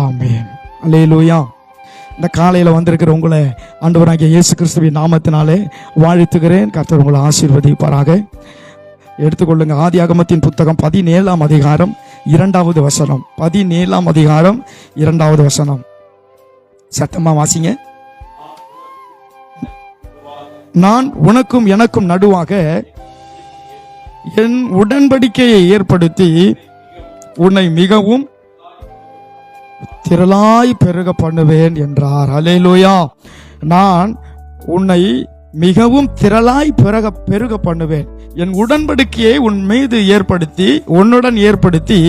ஆமென். அல்லேலூயா. இந்த காலையில் வந்திருக்கிற உங்களை ஆண்டவராகிய இயேசு கிறிஸ்துவின் நாமத்தினாலே வாழ்த்துகிறேன். கர்த்தர் உங்களை ஆசீர்வதிப்பாராக. எடுத்துக்கொள்ளுங்க. ஆதியாகமத்தின் புத்தகம் 17ஆம் அதிகாரம் 2வது வசனம். 17ஆம் அதிகாரம் 2வது வசனம். சத்தமா வாசிங்க. நான் உனக்கும் எனக்கும் நடுவாக என் உடன்படிக்கையை ஏற்படுத்தி உன்னை மிகவும் திரளாய் பெருக பண்ணுவேன் என்றார். அல்லேலூயா. நான் உன்னை மிகவும் திரளாய் பெருக பண்ணுவேன். என் உடன்படிக்கையை உன் மீது ஏற்படுத்தி உன்னுடன் ஏற்படுத்தி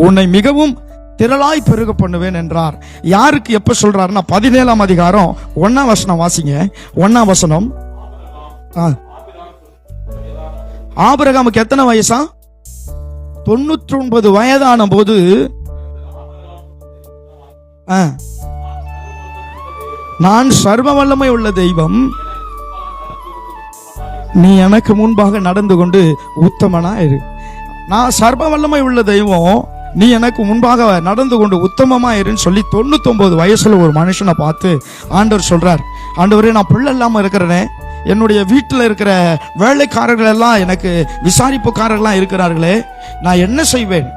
உன்னை மிகவும் திரளாய் பெருக பண்ணுவேன் என்றார். யாருக்கு எப்ப சொல்றாருன்னா 17ஆம் அதிகாரம் 1ஆம் வசனம் வாசிங்க. 1ஆம் வசனம். ஆபிரகாமுக்கு எத்தனை வயசா? 99 வயதான போது நான் சர்வ வல்லமை உள்ள தெய்வம், நீ எனக்கு முன்பாக நடந்து கொண்டு உத்தமனா இரு. நான் சர்வ வல்லமை உள்ள தெய்வம், நீ எனக்கு முன்பாக நடந்து கொண்டு உத்தமமா இருன்னு சொல்லி 99 வயசுல ஒரு மனுஷனை பார்த்து ஆண்டவர் சொல்றார், ஆண்டவரே நான் பிள்ளை இல்லாம இருக்கிறேனே, என்னுடைய வீட்டில் இருக்கிற வேலைக்காரர்கள் எல்லாம் எனக்கு விசாரிப்புக்காரர்கள்லாம் இருக்கிறார்களே, நான் என்ன செய்வேன்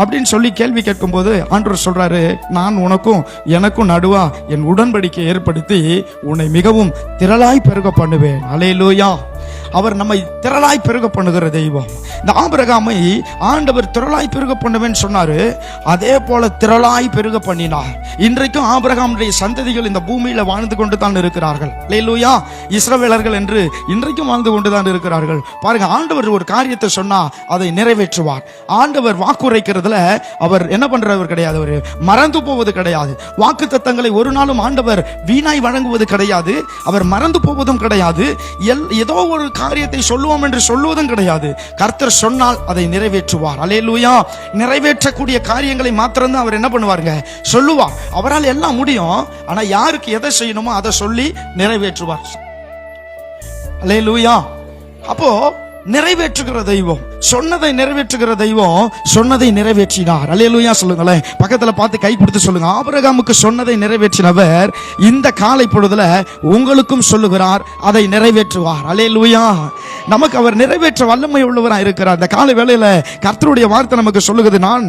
அப்படின்னு சொல்லி கேள்வி கேட்கும் போது ஆண்டவர் சொல்றாரு, நான் உனக்கும் எனக்கும் நடுவா என் உடன்படிக்கை ஏற்படுத்தி உன்னை மிகவும் திரளாய் பெருக பண்ணுவேன். அல்லேலூயா. அவர் நம்மை திரளாய் பெருக பண்ணுகிற தெய்வம். இந்த ஆபிரகாமை ஆண்டவர் திரளாய் பெருக பண்ணுவேன்னு சொன்னாரு. அதே போல திரளாய் பெருக பண்ணினார். இன்றைக்கும் ஆபிரகாமுடைய சந்ததிகள் இந்த பூமியில வாழ்ந்து கொண்டு தான் இருக்கிறார்கள். அல்லேலூயா. இஸ்ரவேலர்கள் என்று இன்றைக்கும் வாழ்ந்து கொண்டு தான் இருக்கிறார்கள். பாருங்க, ஆண்டவர் ஒரு காரியத்தை சொன்னா அதை நிறைவேற்றுவார். ஆண்டவர் வாக்குரைக்கிறதுல அவர் என்ன பண்றவர் கிடையாது, அவர் மறந்து போவது கிடையாது. வாக்கு தத்தங்களை ஒரு நாளும் ஆண்டவர் வீணாய் வழங்குவது கிடையாது. அவர் மறந்து போவதும் கிடையாது. ஏதோ ஒரு காரியத்தை சொல்லுவோம் என்று சொல்லுவதும் கிடையாது. கர்த்தர் சொன்னால் அதை நிறைவேற்றுவார். அல்லேலூயா. நிறைவேற்றக்கூடிய காரியங்களை மாத்திரம்தான் அவர் என்ன பண்ணுவாருங்க, சொல்லுவார். அவரால் எல்லாம் முடியும். ஆனா யாருக்கு எதை செய்யணுமோ அதை சொல்லி நிறைவேற்றுவார். அல்லேலூயா. அப்போ நிறைவேற்றுகிற தெய்வம், சொன்னதை நிறைவேற்றுகிற தெய்வம் சொன்னதை நிறைவேற்றினார். அல்லேலூயா சொல்லுங்களேன். பக்கத்துல பார்த்து கை கொடுத்து சொல்லுங்க, ஆபிரகாமுக்கு சொன்னதை நிறைவேற்றினவர் இந்த காலை பொழுதுல உங்களுக்கும் சொல்லுகிறார், அதை நிறைவேற்றுவார். அல்லேலூயா. நமக்கு அவர் நிறைவேற்ற வல்லமை உள்ளவராக இருக்கிறார். இந்த காலை வேளையில கர்த்தருடைய வார்த்தை நமக்கு சொல்லுகிறது, நான்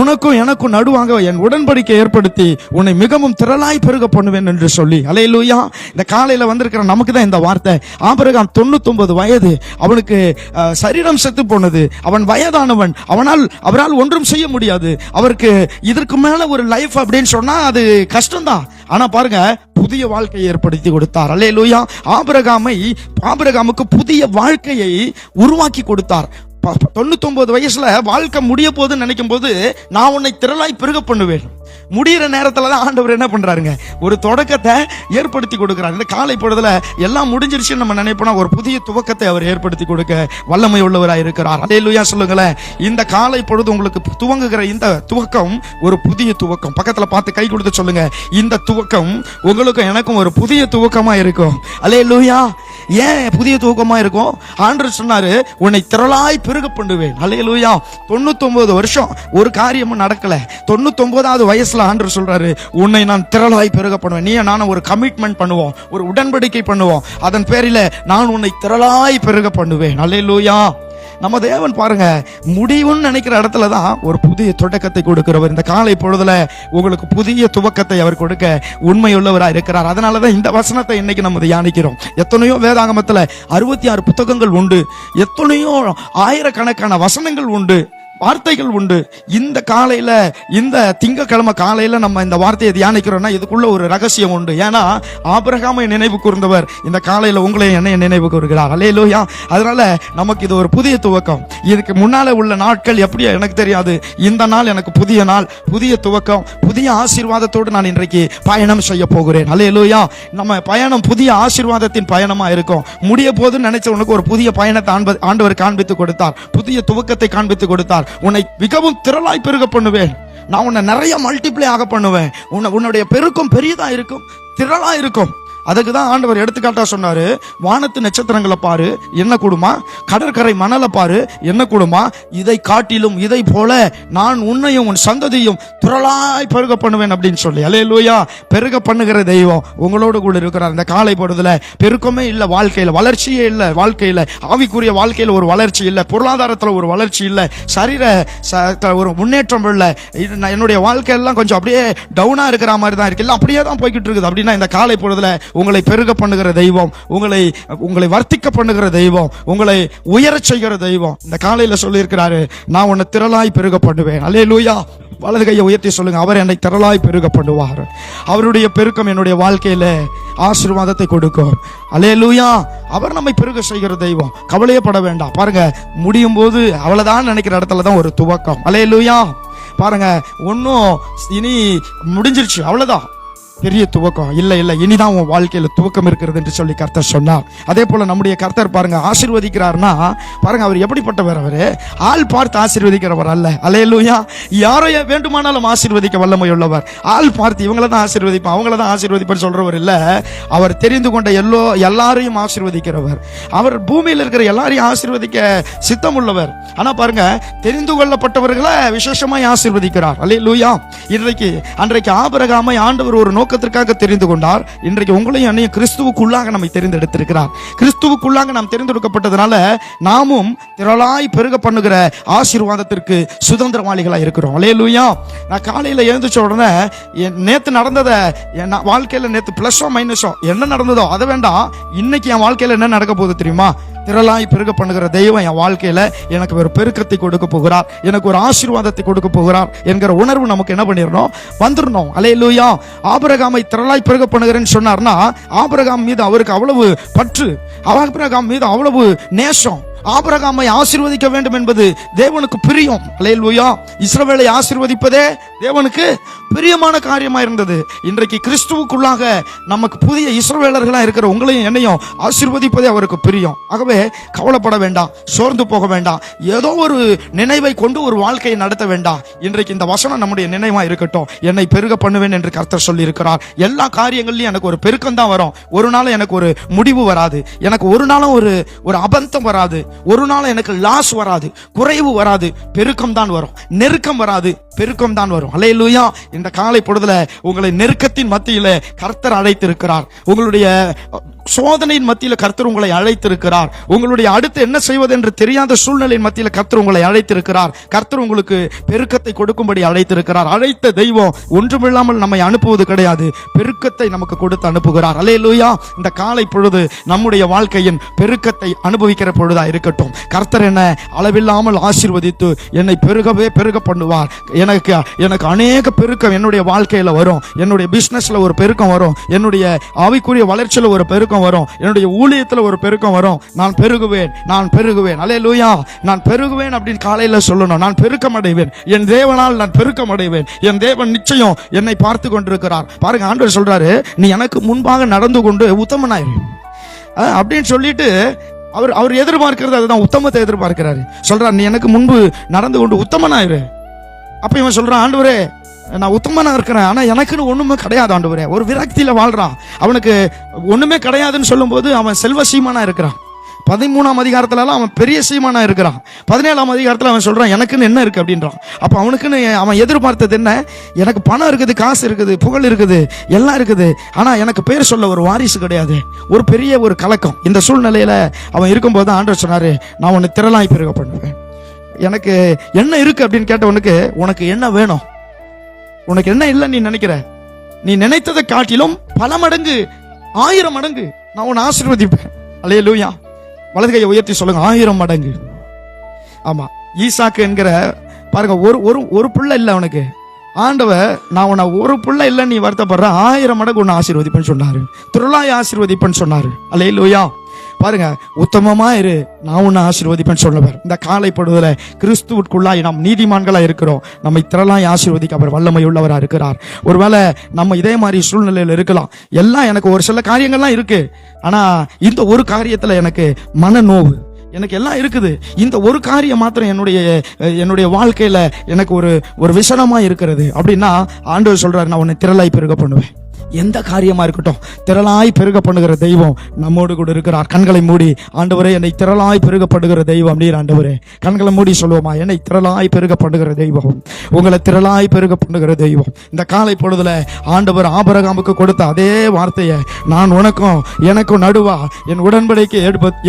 உனக்கும் எனக்கும் நடுவாக என் உடன்படிக்கை ஏற்படுத்தி உன்னை மிகவும் திரளாய் பெருக பண்ணுவேன் என்று சொல்லி. அல்லேலூயா. இந்த காலையில வந்திருக்கிற நமக்கு தான் இந்த வார்த்தை. ஆபிரகாம் 99 வயது, அவனுக்கு சரீரம் செத்து போனது, அவன் வயதானவன், அவரால் ஒன்றும் செய்ய முடியாது. அவருக்கு இதற்கு மேல ஒரு லைஃப் அப்படின்னு சொன்னா அது கஷ்டம்தான். ஆனா பாருங்க, புதிய வாழ்க்கையை ஏற்படுத்தி கொடுத்தார். அல்லேலூயா. ஆபிரகாமுக்கு புதிய வாழ்க்கையை உருவாக்கி கொடுத்தார். 99 வயசுல வாழ்க்கை முடிய போதுன்னு நினைக்கும் போது, நான் உன்னை திரளாய் பெருக பண்ணுவேன். முடிகிற நேரத்துல தான் ஆண்டவர் என்ன பண்றாருங்க, ஒரு தொடக்கத்தை ஏற்படுத்தி கொடுக்கிறார். இந்த காலை பொழுதுல எல்லாம் முடிஞ்சிருச்சுன்னு நம்ம நினைப்போம், ஒரு புதிய துவக்கத்தை அவர் ஏற்படுத்தி கொடுக்க வல்லமை உள்ளவராக இருக்கிறார். அல்லேலூயா சொல்லுங்களேன். இந்த காலை பொழுது உங்களுக்கு துவங்குகிற இந்த துவக்கம் ஒரு புதிய துவக்கம். பக்கத்துல பார்த்து கை கொடுத்து சொல்லுங்க, இந்த துவக்கம் உங்களுக்கும் எனக்கும் ஒரு புதிய துவக்கமா இருக்கும். அல்லேலூயா. ஏன் புதிய துவக்கமா இருக்கும்? ஆண்டவர் சொன்னாரு, உன்னை திரளாய் பெருக பண்ணுவேன். அல்லேலூயா. 99 வருஷம் ஒரு காரியமும் நடக்கல. 99வது வயசுல ஆண்டவர் சொல்றாரு, உன்னை நான் திரளாய் பெருக பண்ணுவேன். நீ நானும் ஒரு கமிட்மெண்ட் பண்ணுவோம், ஒரு உடன்படிக்கை பண்ணுவோம். அதன் பேரில நான் உன்னை திரளாய் பெருக பண்ணுவேன். அல்லேலூயா. நம்ம தேவன் பாருங்க, முடிவுன்னு நினைக்கிற இடத்துல தான் ஒரு புதிய தொடக்கத்தை கொடுக்கிறவர். இந்த காலை பொழுதுல உங்களுக்கு புதிய துவக்கத்தை அவர் கொடுக்க உண்மையுள்ளவராக இருக்கிறார். அதனாலதான் இந்த வசனத்தை இன்னைக்கு நம்ம தியானிக்கிறோம். எத்தனையோ வேதாகமத்துல 66 புத்தகங்கள் உண்டு, எத்தனையோ ஆயிரக்கணக்கான வசனங்கள் உண்டு, வார்த்தைகள் உண்டு. இந்த காலையில, இந்த திங்கக்கிழமை காலையில நம்ம இந்த வார்த்தையை தியானிக்கிறோம்னா இதுக்குள்ள ஒரு ரகசியம் உண்டு. ஏன்னா ஆபிரகாமை நினைவு கூர்ந்தவர் இந்த காலையில உங்களை என்னை நினைவு கூறுகிறார். அல்லேலூயா. அதனால நமக்கு இது ஒரு புதிய துவக்கம். இதுக்கு முன்னால உள்ள நாட்கள் எப்படி எனக்கு தெரியாது. இந்த நாள் எனக்கு புதிய நாள், புதிய துவக்கம், புதிய ஆசீர்வாதத்தோடு நான் இன்றைக்கு பயணம் செய்ய போகிறேன். அல்லேலூயா. நம்ம பயணம் புதிய ஆசீர்வாதத்தின் பயணமா இருக்கும். முடிய போதுன்னு நினைச்ச உனக்கு ஒரு புதிய பயணத்தை ஆண்டவர் காண்பித்து கொடுத்தார், புதிய துவக்கத்தை காண்பித்து கொடுத்தார். உன்னை மிகவும் திரளாய் பெருக பண்ணுவேன். நான் உன்னை நிறைய மல்டிப்ளை ஆக பண்ணுவேன். உன்னுடைய பெருக்கம் பெரியதா இருக்கும், திரளா இருக்கும். அதுக்கு தான் ஆண்டவர் எடுத்துக்காட்டா சொன்னாரு, வானத்து நட்சத்திரங்களை பாரு என்ன கூடுமா, கடற்கரை மணலை பாரு என்ன கூடுமா, இதை காட்டிலும் இதை போல நான் உன்னையும் உன் சந்ததியும் திரளாய் பெருக பண்ணுவேன் அப்படின்னு சொல்லி. அல்லேலூயா. பெருக பண்ணுகிற தெய்வம் உங்களோடு கூட இருக்கிறார். இந்த காலை பொழுதுல பெருக்கமே இல்லை வாழ்க்கையில, வளர்ச்சியே இல்லை வாழ்க்கையில, ஆவிக்குரிய வாழ்க்கையில ஒரு வளர்ச்சி இல்லை, பொருளாதாரத்துல ஒரு வளர்ச்சி இல்லை, சரீர ஒரு முன்னேற்றம் இல்லை, என்னுடைய வாழ்க்கையெல்லாம் கொஞ்சம் அப்படியே டவுனா இருக்கிற மாதிரி தான் இருக்கு, அப்படியே தான் போய்கிட்டு இருக்குது அப்படின்னா, இந்த காலை பொழுதுல உங்களை பெருக பண்ணுகிற தெய்வம், உங்களை வர்த்திக்க பண்ணுகிற தெய்வம், உங்களை உயரச் செய்கிற தெய்வம் இந்த காலையில சொல்லி இருக்கிறாரு, நான் உன்னை திரளாய் பெருக பண்ணுவேன். அல்லேலூயா. வலது கையை உயர்த்தி சொல்லுங்க, அவர் என்னை திரளாய் பெருக பண்ணுவார். அவருடைய பெருக்கம் என்னுடைய வாழ்க்கையில ஆசீர்வாதத்தை கொடுக்கும். அல்லேலூயா. அவர் நம்மை பெருக செய்கிற தெய்வம். கவலையே பட வேண்டாம். பாருங்க, முடியும் போது அவ்வளவுதான் நினைக்கிற இடத்துல தான் ஒரு துவக்கம். அல்லேலூயா. பாருங்க, ஒன்னும் இனி முடிஞ்சிருச்சு அவ்வளவுதான், பெரிய துவக்கம் இல்லை இல்லை, இனிதான் உன் வாழ்க்கையில துவக்கம் இருக்கிறது என்று சொல்லி கர்த்தர் சொன்னார். அதே போல நம்முடைய கர்த்தர் பாருங்க ஆசீர்வதிக்கிறார்னா, பாருங்க அவர் எப்படிப்பட்டவர், அவரு ஆள் பார்த்து ஆசீர்வதிக்கிறவர் அல்ல. அல்லேலூயா. யாரைய வேண்டுமானாலும் ஆசீர்வதிக்க வல்லமை உள்ளவர். ஆள் பார்த்து இவங்கள தான் ஆசீர்வதிப்பேன் அவங்கள தான் ஆசீர்வதிப்பேன் சொல்றவர் இல்ல. அவர் தெரிந்து கொண்ட எல்லாரையும் ஆசீர்வதிக்கிறவர். அவர் பூமியில் இருக்கிற எல்லாரையும் ஆசீர்வதிக்க சித்தம் உள்ளவர். ஆனா பாருங்க, தெரிந்து கொள்ளப்பட்டவர்களை விசேஷமாய் ஆசீர்வதிக்கிறார். அல்லேலூயா. அன்றைக்கு ஆபிரகாமை ஆண்டவர் ஒரு நோக்கத்திற்காக தெரிந்து கொண்டார். இன்றைக்கு உங்களையும் என்னையும் கிறிஸ்துவுக்குள்ளாக நம்மை தெரிந்தெடுத்திருக்கிறார். கிறிஸ்துவுக்குள்ளாக நாம் தெரிந்தெடுக்கப்பட்டதுனால நாமும் திரளாய் பெருக பண்ணுகிற ஆசீர்வாதத்திற்கு சுதந்திரவாளிகளாக இருக்கிறோம். அல்லேலூயா. நான் காலையில எழுந்துச்ச உடனே நேத்து நடந்ததை வாழ்க்கையில, நேத்து பிளஸோ மைனஸோ என்ன நடந்ததோ அதை வேண்டாம், இன்னைக்கு என் வாழ்க்கையில என்ன நடக்க போகுது தெரியுமா? திரளாய் பெருக பண்ணுகிற தெய்வம் என் வாழ்க்கையில எனக்கு ஒரு பெருக்கத்தை கொடுக்க போகிறார், எனக்கு ஒரு ஆசீர்வாதத்தை கொடுக்க போகிறார் என்கிற உணர்வு நமக்கு என்ன பண்ணிடணும், வந்துடணும். அல்லேலூயா. ஆபிரகாமை திரளாய் பெருக பண்ணுகிறேன்னு சொன்னார்னா, ஆபிரகாம் மீது அவருக்கு அவ்வளவு பற்று, ஆபிரகாம் மீது அவ்வளவு நேசம், ஆபிரகாமை ஆசீர்வதிக்க வேண்டும் என்பது தேவனுக்கு பிரியம். அல்லேலூயா. இஸ்ரவேலை ஆசீர்வதிப்பதே தேவனுக்கு பிரியமான காரியமா இருந்தது. இன்றைக்கு கிறிஸ்துவுக்குள்ளாக நமக்கு புதிய இஸ்ரவேலர்களா இருக்கிற உங்களையும் என்னையும் ஆசீர்வதிப்பதே அவருக்கு பிரியம். ஆகவே கவலைப்பட வேண்டாம், சோர்ந்து போக வேண்டாம், ஏதோ ஒரு நினைவை கொண்டு ஒரு வாழ்க்கையை நடத்த வேண்டாம். இன்றைக்கு இந்த வசனம் நம்முடைய நினைவா இருக்கட்டும். என்னை பெருக பண்ணுவேன் என்று கர்த்தர் சொல்லி இருக்கிறார். எல்லா காரியங்கள்லயும் எனக்கு ஒரு பெருக்கம் தான் வரும். ஒரு நாள் எனக்கு ஒரு முடிவு வராது, எனக்கு ஒரு நாளும் ஒரு அபந்தம் வராது, ஒரு நாள் எனக்கு லாஸ் வராது, குறைவு வராது, பெருக்கம் தான் வரும். நெருக்கம் வராது, பெருக்கம் தான் வரும். அல்லேலூயா. இந்த காலை பொழுதுல உங்களை நெருக்கத்தின் மத்தியில கர்த்தர் அழைத்திருக்கிறார். உங்களுடைய சோதனையின் மத்தியில கர்த்தர் உங்களை அழைத்திருக்கிறார். உங்களுடைய அடுத்து என்ன செய்வது என்று தெரியாத சூழ்நிலையின் மத்தியில கர்த்தர் உங்களை அழைத்திருக்கிறார். கர்த்தர் உங்களுக்கு பெருக்கத்தை கொடுக்கும்படி அழைத்திருக்கிறார். அழைத்த தெய்வம் ஒன்றுமில்லாமல் நம்மை அனுப்புவது கிடையாது, பெருக்கத்தை நமக்கு கொடுத்து அனுப்புகிறார். அல்லேலூயா. இந்த காலை பொழுது நம்முடைய வாழ்க்கையின் பெருக்கத்தை அனுபவிக்கிற பொழுதா இருக்கட்டும். கர்த்தர் என்ன அளவில்லாமல் ஆசீர்வதித்து என்னை பெருகவே பெருக பண்ணுவார். எனக்கு அநேக பெருக்கம் என்னுடைய வாழ்க்கையில வரும். என்னுடைய பிசினஸ்ல ஒரு பெருக்கம் வரும், என்னுடைய ஆவிக்குரிய வளர்ச்சியில ஒரு பெருக்கம் வரும், என்னுடைய ஊழியத்துல ஒரு பெருக்கம் வரும். நான் பெருகுவேன், நான் பெருகுவேன். அல்லேலூயா. நான் பெருகுவேன் அப்படின்னு காலையில சொல்லணும். நான் பெருக்கம் அடைவேன், என் தேவனால் நான் பெருக்கம் அடைவேன். என் தேவன் நிச்சயம் என்னை பார்த்து கொண்டிருக்கிறார். பாருங்க, ஆண்டவர் சொல்றாரு, நீ எனக்கு முன்பாக நடந்து கொண்டு உத்தமனாயிரு அப்படின்னு சொல்லிட்டு அவர் எதிர்பார்க்கிறது அதுதான், உத்தமத்தை எதிர்பார்க்கிறாரு. சொல்றார், நீ எனக்கு முன்பு நடந்து கொண்டு உத்தமனாயிரு. அப்ப இவன் சொல்றான், ஆண்டவரே நான் உத்தமனா இருக்கிறேன், ஆனா எனக்குன்னு ஒண்ணுமே கிடையாது ஆண்டவரே. ஒரு விரக்தியில வாழ்றான். அவனுக்கு ஒண்ணுமே கிடையாதுன்னு சொல்லும் போது அவன் செல்வ சீமானா இருக்கிறான். 13ஆம் அதிகாரத்துல அவன் பெரிய சீமானா இருக்கிறான். 17ஆம் அதிகாரத்துல அவன் சொல்றான், எனக்குன்னு என்ன இருக்கு அப்படின்றான். அப்ப அவனுக்குன்னு அவன் எதிர்பார்த்தது என்ன? எனக்கு பணம் இருக்குது, காசு இருக்குது, புகழ் இருக்குது, எல்லாம் இருக்குது, ஆனா எனக்கு பேர் சொல்ல ஒரு வாரிசு கிடையாது. ஒரு பெரிய ஒரு கலக்கம். இந்த சூழ்நிலையில அவன் இருக்கும்போது ஆண்டவர் சொன்னாரு, நான் உன்னை திரளாய் பெருக பண்ணுவேன். எனக்கு என்ன இருக்கு அப்படின்னு கேட்டவனுக்கு, உனக்கு என்ன வேணும், உனக்கு என்ன இல்லை நீ நினைக்கிற, நீ நினைத்ததை காட்டிலும் பல மடங்கு, 1000 மடங்கு நான் உன்னை ஆசீர்வதிப்பேன். அல்லேலூயா. வலது கையை உயர்த்தி சொல்லுங்க, 1000 மடங்கு. ஆமா, ஈசாக்கு என்கிற பாருங்க, ஒரு பிள்ளை இல்லை அவனுக்கு. ஆண்டவர், நான் உன்னை ஒரு பிள்ளை இல்லை நீ வருத்தப்படுற, 1000 மடங்கு உன்னை ஆசீர்வதிப்பேன்னு சொன்னாரு, திரளாய் ஆசீர்வதிப்பேன்னு சொன்னாரு. அல்லேலூயா. பாருங்க, உத்தமமா இரு, நான் உன்னை ஆசீர்வதிப்பேன்னு சொன்னவர். இந்த காலை பொழுதுல கிறிஸ்துவுக்குள்ளாய் நாம் நீதிமான்களா இருக்கிறோம். நம்மை திரளாய் ஆசீர்வதிக்க அவர் வல்லமை உள்ளவரா இருக்கிறார். ஒருவேளை நம்ம இதே மாதிரி சூழ்நிலையில இருக்கலாம். எல்லாம் எனக்கு ஒரு சில காரியங்கள்லாம் இருக்கு, ஆனா இந்த ஒரு காரியத்துல எனக்கு மனநோவு, எனக்கு எல்லாம் இருக்குது, இந்த ஒரு காரியம் மாத்திரம் என்னுடைய வாழ்க்கையில எனக்கு ஒரு விசனமா இருக்கிறது அப்படின்னா, ஆண்டவர் சொல்றாரு, நான் உன்னை திரளாய் பெருக பண்ணுவேன். எந்த காரியமா இருக்கட்டும் திரளாய் பெருக பண்ணுகிற தெய்வம் நம்மோடு கூட இருக்கிறார். கண்களை மூடி, ஆண்டவரே என்னை திரளாய் பெருக பண்ணுகிற தெய்வம் நீர். ஆண்டவரே கண்களை மூடி சொல்லுவோமா, என்னை திரளாய் பெருக பண்ணுகிற தெய்வம், உங்களை திரளாய் பெருக பண்ணுகிற தெய்வம். இந்த காலை பொழுதுல ஆண்டவர் ஆபிரகாமுக்கு கொடுத்த அதே வார்த்தையை நான் உனக்கும் எனக்கும் நடுவா என் உடன்படிக்கை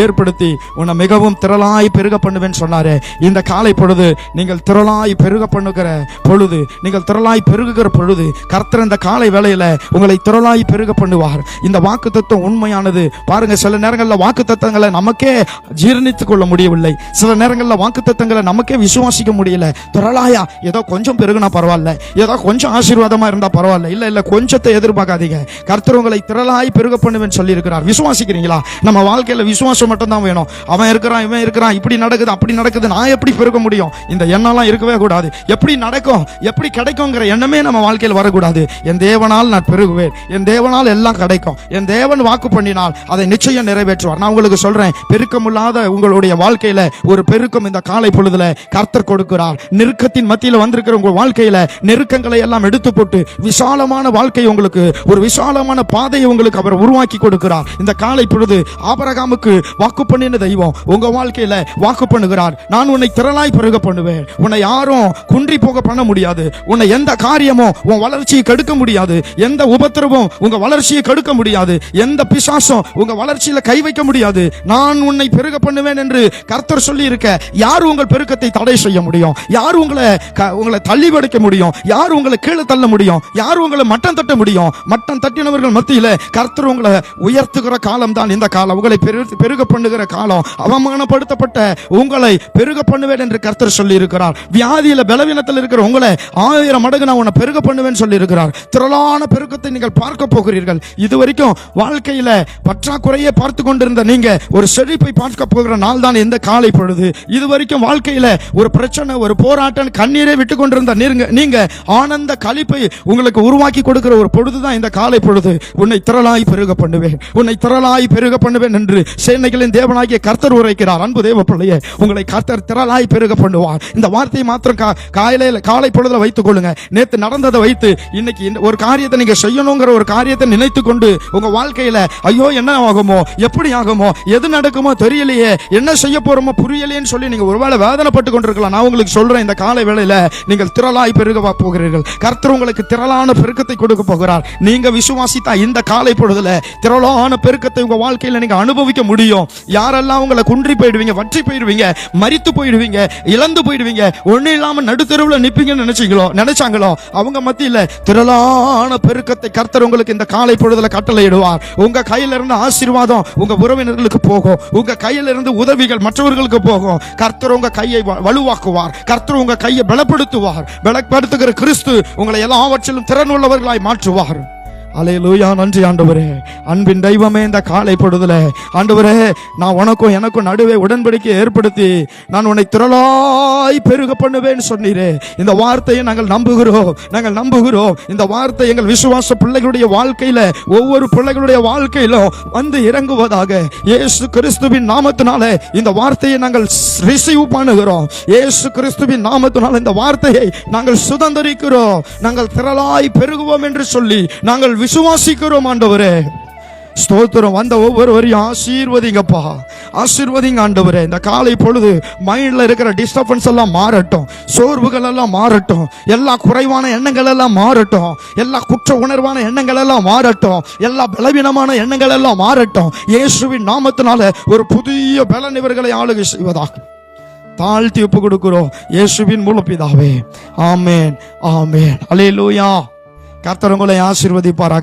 ஏற்படுத்தி உன்னை மிகவும் திரளாய் பெருக பண்ணுவேன் சொன்னாரே. இந்த காலை பொழுது நீங்கள் திரளாய் பெருக பண்ணுகிற பொழுது, நீங்கள் திரளாய் பெருகுகிற பொழுது கர்த்தர் இந்த காலை வேளையில உங்களை திரளாய் பெருக பண்ணுவார். இந்த வாக்குத்தத்தம் உண்மையானது. பாருங்க, சில நேரங்களில் வாக்குத்தத்தங்களை நமக்கே ஜீரணித்துக் கொள்ள முடியவில்லை. சில நேரங்களில் வாக்குத்தத்தங்களை நமக்கே விசுவாசிக்க முடியல. திரளாயா ஏதோ கொஞ்சம் பெருகுனா பரவாயில்ல, ஏதோ கொஞ்சம் ஆசீர்வாதமா இருந்தா பரவாயில்ல. இல்ல கொஞ்சத்தை எதிர்பார்க்காதீங்க. கர்த்தர் உங்களை திரளாய் பெருக பண்ணுவேன் சொல்லி இருக்கிறார். விசுவாசிக்கிறீங்களா? நம்ம வாழ்க்கையில விசுவாசம் மட்டும் தான் வேணும். அவன் இருக்கிறான், இவன் இருக்கிறான், இப்படி நடக்குது அப்படி நடக்குது, நான் எப்படி பெருக முடியும்? இந்த எண்ணம்லாம் இருக்கவே கூடாது. எப்படி நடக்கும், எப்படி கிடைக்கும்ங்கிற எண்ணமே நம்ம வாழ்க்கையில் வரக்கூடாது. என் தேவனால் நான் பெருகுவேன், என் தேவனால் எல்லாம் கிடைக்கும், என் தேவன் வாக்கு பண்ணினால் அதை நிச்சயம் நிறைவேற்றுவார். நான் உங்களுக்கு சொல்றேன், பெருக்கமில்லாத உங்களுடைய வாழ்க்கையில ஒரு பெருக்கம் இந்த காலை பொழுதுல கர்த்தர் கொடுக்கிறார். நெருக்கத்தின் மத்தியில் வந்திருக்கிற உங்க வாழ்க்கையில நெருக்கங்களை எல்லாம் எடுத்து போட்டு விசாலமான வாழ்க்கை, உங்களுக்கு ஒரு விசாலமான பாதையை உங்களுக்கு அவர் உருவாக்கி கொடுக்கிறார். இந்த காலை பொழுது ஆபிரகாமுக்கு வாக்கு பண்ணின தெய்வம் உங்க வாழ்க்கையில வாக்கு பண்ணுகிறார். நான் உன்னை திரளாய் பெருக பண்ணுவேன், உன்னை யாரும் குன்றி போக பண்ண முடியாது, உன்னை எந்த காரியமும் உன் வளர்ச்சியை கெடுக்க முடியாது, எந்த உபத்திரவம் உங்க வளர்ச்சியை கெடுக்க முடியாது, எந்த பிசாசும் உங்க வளர்ச்சியில கை வைக்க முடியாது. நான் உன்னை பெருக பண்ணுவேன் என்று கர்த்தர் சொல்லி இருக்க, யார் உங்கள் பெருக்கத்தை தடை செய்ய முடியும்? யார் உங்களை தள்ளி வைக்க முடியும்? யார் உங்களை கீழே தள்ள முடியும்? யார் உங்களை மட்டம் தட்ட முடியும்? மட்டம் தட்டினவர்கள் மத்தியில கர்த்தர் உங்களை உயர்த்துகிற காலம் தான் இந்த காலம். உங்களை பெருக பண்ணுகிற காலம். அவமானப்படுத்தப்பட்ட உங்களை பெருக பண்ணுவேன் என்று கர்த்தர் சொல்லி இருக்கிறார். வியாதியில பலவீனத்தில் இருக்கிற உங்களை 1000 மடங்கு நான் உன்னை பெருக பண்ணுவேன் சொல்லி இருக்கிறார். திரளான பெருக்கத்தை நீங்கள் பார்க்க போகிறீர்கள். இதுவரைக்கும் வாழ்க்கையில பற்றாக்குறையே பார்த்து கொண்டிருந்த நீங்க ஒரு செழிப்பை பார்க்க போகிற நாள் தான் இந்த காலை பொழுது. இதுவரைக்கும் வாழ்க்கையில ஒரு பிரச்சனை, ஒரு போராட்டம், கண்ணீரை விட்டு கொண்டிருந்த நீங்க ஆனந்த களிப்பை உங்களுக்கு உருவாக்கி கொடுக்கிற ஒரு பொழுதுதான் இந்த காலை பொழுது. உன்னை திரளாய் பெருக பண்ணுவேன், உன்னை திரளாய் பெருக பண்ணுவேன் என்று சேனைகளின் தேவனாகிய கர்த்தர் உரைக்கிறார். அன்பு தேவ பிள்ளையே, உங்களை கர்த்தர் திரளாய் பெருக பண்ணுவார். இந்த வார்த்தையை மாத்திரம் காலை பொழுதுல வைத்துக் கொள்ளுங்க. நேற்று நடந்ததை வைத்து இன்னைக்கு ஒரு காரியத்தை நீங்க செய்யணுங்கிற ஒரு காரியத்தை நினைத்து கொண்டு உங்க வாழ்க்கையில ஐயோ என்ன ஆகுமோ, எப்படி ஆகுமோ, எது நடக்குமோ தெரியலையே, என்ன செய்ய போறோமோ புரியலையேன்னு சொல்லி நீங்க ஒருவேளை வேதனைப்பட்டு கொண்டிருக்கலாம். நான் உங்களுக்கு சொல்றேன், இந்த காலை வேளையில நீங்கள் திரளாய் பெருக போகிறீர்கள். கர்த்தர் உங்களுக்கு திரளான பெருக்கத்தை கொடுக்க போகிறார். நீங்க விசுவாசித்தா இந்த காலை பொழுதுல திரளான பெருக்கத்தை உங்க வாழ்க்கையில நீங்க அனுபவிக்க முடியும். யாரெல்லாம் உங்களை குன்றி போயிடுவீங்க, வற்றி போயிடுவீங்க, மரித்து போயிடுவீங்க, இழந்து போயிடுவீங்க, ஒண்ணு இல்லாம நடுத்தெருவுல நிப்பீங்கன்னு நினைச்சாங்களோ அவங்க மத்தியில திரளான பெருக்கத்தை கர்த்தர் உங்களுக்கு இந்த காலை பொழுதுல கட்டளையிடுவார். உங்க கையில இருந்து ஆசீர்வாதம் உங்க உறவினர்களுக்கு போகும். உங்க கையில இருந்து உதவிகள் மற்றவர்களுக்கு போகும். கர்த்தர் உங்க கையை வலுவாக்குவார். கர்த்தர் உங்க கையை பலப்படுத்துவார். பலப்படுத்துகிற கிறிஸ்து உங்களை எல்லாவற்றிலும் திறன் உள்ளவர்களாய் மாற்றுவார். அல்லேலூயா. நன்றி ஆண்டவரே. அன்பின் தெய்வமே, இந்த காலை பொழுதுல ஆண்டவரே, நான் உனக்கும் எனக்கும் நடுவே உடன்படிக்கை ஏற்படுத்தி நான் உன்னை திரளாய் பெருக பண்ணுவேன் சொன்னீரே. இந்த வார்த்தையை நாங்கள் நம்புகிறோம். இந்த வார்த்தை எங்கள் விசுவாச பிள்ளைகளுடைய வாழ்க்கையில, ஒவ்வொரு பிள்ளைகளுடைய வாழ்க்கையிலும் வந்து இறங்குவதாக. இயேசு கிறிஸ்துவின் நாமத்தினால இந்த வார்த்தையை நாங்கள் ரிசீவ் பண்ணுகிறோம். இயேசு கிறிஸ்துவின் நாமத்தினால இந்த வார்த்தையை நாங்கள் சுதந்தரிக்கிறோம். நாங்கள் திரளாய் பெருகுவோம் என்று சொல்லி நாங்கள் விசுவாசிக்கிறோம். ஆண்டவரே ஸ்தோத்திரம். வந்த ஒவ்வொருவரையும் ஆசீர்வதிங்கப்பா, ஆசீர்வதிங்க ஆண்டவரே. இந்த காலை பொழுது மைண்ட்ல இருக்கிற டிஸ்டர்பன்ஸ் எல்லாம் மாறட்டும், சோர்வுகள் எல்லாம் மாறட்டும், எல்லா குறைவான எண்ணங்கள் எல்லாம் மாறட்டும், எல்லா குற்ற உணர்வான எண்ணங்கள் எல்லாம் மாறட்டும், எல்லா பலவீனமான எண்ணங்கள் எல்லாம் மாறட்டும். இயேசுவின் நாமத்தினால ஒரு புதிய பலன் இவர்களை ஆளுகை செய்வதாக தாழ்த்தி ஒப்பு கொடுக்கிறோம் இயேசுவின் மூலம் பிதாவே. ஆமென், ஆமென். அல்லேலூயா. கர்த்தர் உங்களை ஆசீர்வதிப்பாராக.